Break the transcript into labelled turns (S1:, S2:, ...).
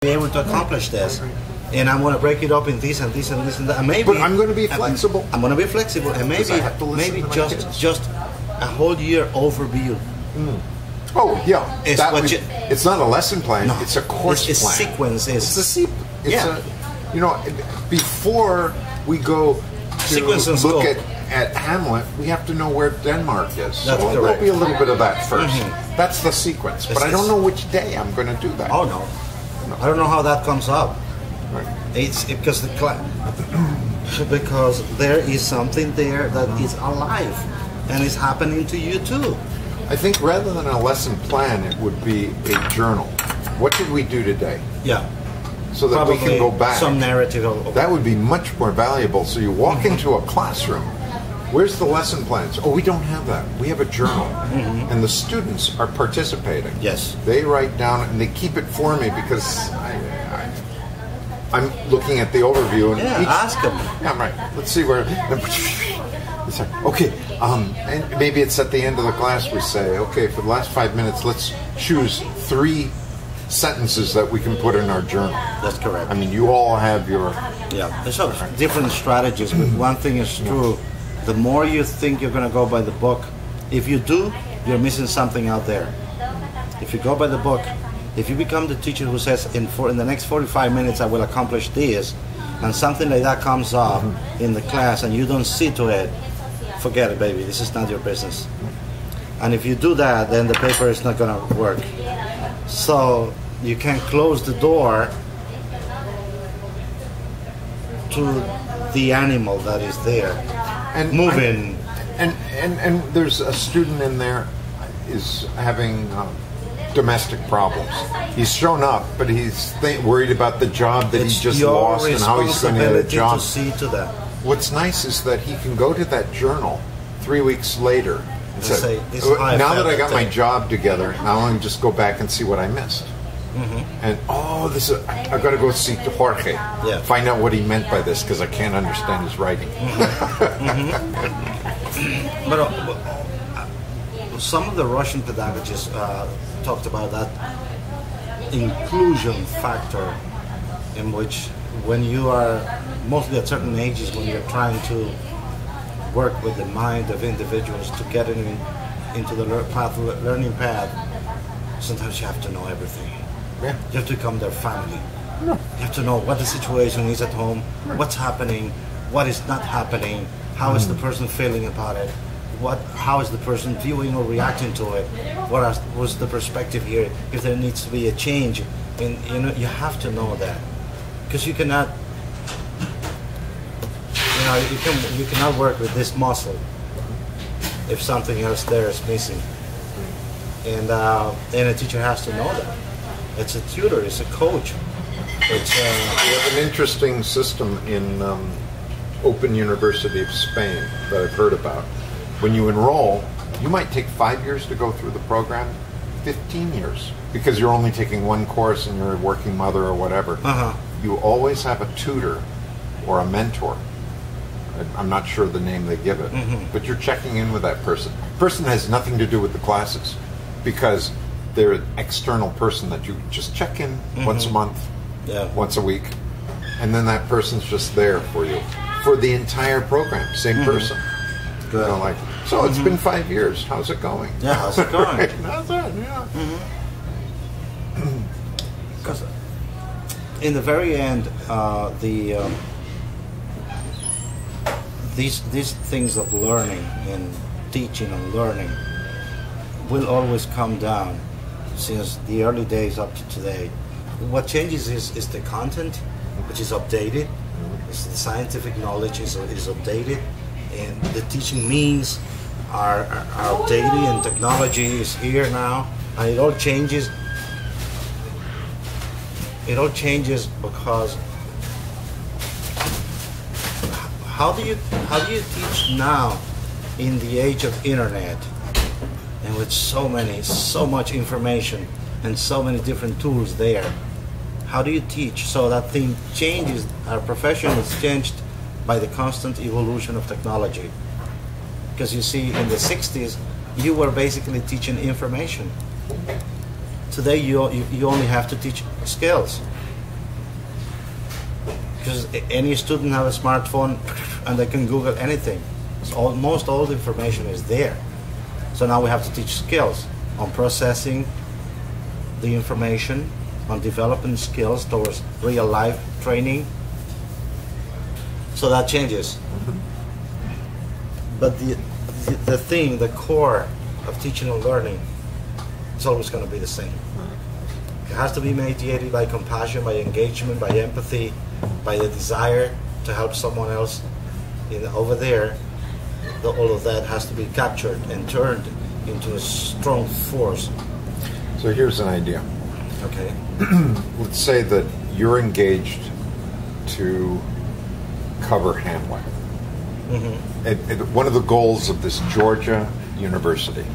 S1: be able to accomplish this. And I'm going to break it up in this and this and this and that. And maybe,
S2: but I'm going to be flexible.
S1: I'm going to be flexible, and maybe just a whole year overview.
S2: Oh yeah, it's not a lesson plan. No, it's a course
S1: it's
S2: plan.
S1: Sequence.
S2: You know, before we go to look at Hamlet, we have to know where Denmark is. So there'll be a little bit of that first. That's the sequence. But I don't know which day I'm going to do that.
S1: Oh no, I don't know how that comes up. Right. It's because because there is something there that is alive and is happening to you too.
S2: I think rather than a lesson plan, it would be a journal. What did we do today?
S1: Yeah.
S2: So that
S1: probably
S2: we can go back.
S1: Some narrative of
S2: that would be much more valuable. So you walk into a classroom. Where's the lesson plans? Oh, we don't have that. We have a journal. And the students are participating.
S1: Yes.
S2: They write down and they keep it for me because I'm looking at the overview and
S1: ask them.
S2: Yeah, right. Let's see where. It's like, okay, and maybe it's at the end of the class we say, okay, for the last 5 minutes, let's choose 3 sentences that we can put in our journal.
S1: That's correct.
S2: I mean, you all have your...
S1: Yeah, there's different strategies, but one thing is true. The more you think you're going to go by the book, if you do, you're missing something out there. If you go by the book, if you become the teacher who says, in the next 45 minutes I will accomplish this, and something like that comes up in the class and you don't see to it, forget it, baby. This is not your business. And if you do that, then the paper is not going to work. So you can close the door to the animal that is there and moving.
S2: And there's a student in there is having domestic problems. He's shown up, but he's worried about the job that he just lost and how he's going to get a job.
S1: To see to that.
S2: What's nice is that he can go to that journal 3 weeks later and say, now that I got my job together, now I can just go back and see what I missed. And I've got to go see Jorge, find out what he meant by this because I can't understand his writing.
S1: But some of the Russian pedagogists talked about that inclusion factor, in which when you are mostly at certain ages, when you're trying to work with the mind of individuals to get into the learning path, sometimes you have to know everything. Yeah. You have to become their family. You have to know what the situation is at home, what's happening, what is not happening, how is the person feeling about it, how is the person viewing or reacting to it, what's the perspective here, if there needs to be a change. And you have to know that, because you cannot you cannot work with this muscle if something else there is missing. And a teacher has to know that. It's a tutor, it's a coach. We
S2: have an interesting system in Open University of Spain that I've heard about. When you enroll, you might take 5 years to go through the program, 15 years, because you're only taking one course and you're a working mother or whatever. You always have a tutor or a mentor. I'm not sure the name they give it, but you're checking in with that person. Person has nothing to do with the classes, because they're an external person that you just check in once a month, once a week, and then that person's just there for you for the entire program. Same person. Good. So it's been 5 years. How's it going?
S1: Yeah, how's it going?
S2: How's that? Yeah.
S1: Because in the very end, these things of learning and teaching and learning will always come down since the early days up to today. What changes is the content, which is updated. The scientific knowledge is updated, and the teaching means are updated, and technology is here now, and it all changes. It all changes because how do you teach now in the age of internet and with so much information and so many different tools there? How do you teach? So that thing changes. Our profession is changed by the constant evolution of technology. Because you see, in the 60s, you were basically teaching information. Today, you only have to teach skills. because any student have a smartphone and they can Google anything. So most all the information is there. So now we have to teach skills on processing the information, on developing skills towards real life training. So that changes. But the thing, the core of teaching and learning, it's always going to be the same. It has to be mediated by compassion, by engagement, by empathy, by the desire to help someone else. Over there, all of that has to be captured and turned into a strong force.
S2: So here's an idea.
S1: Okay.
S2: Let's say that you're engaged to cover Hamlet. Mm-hmm. One of the goals of this Georgia university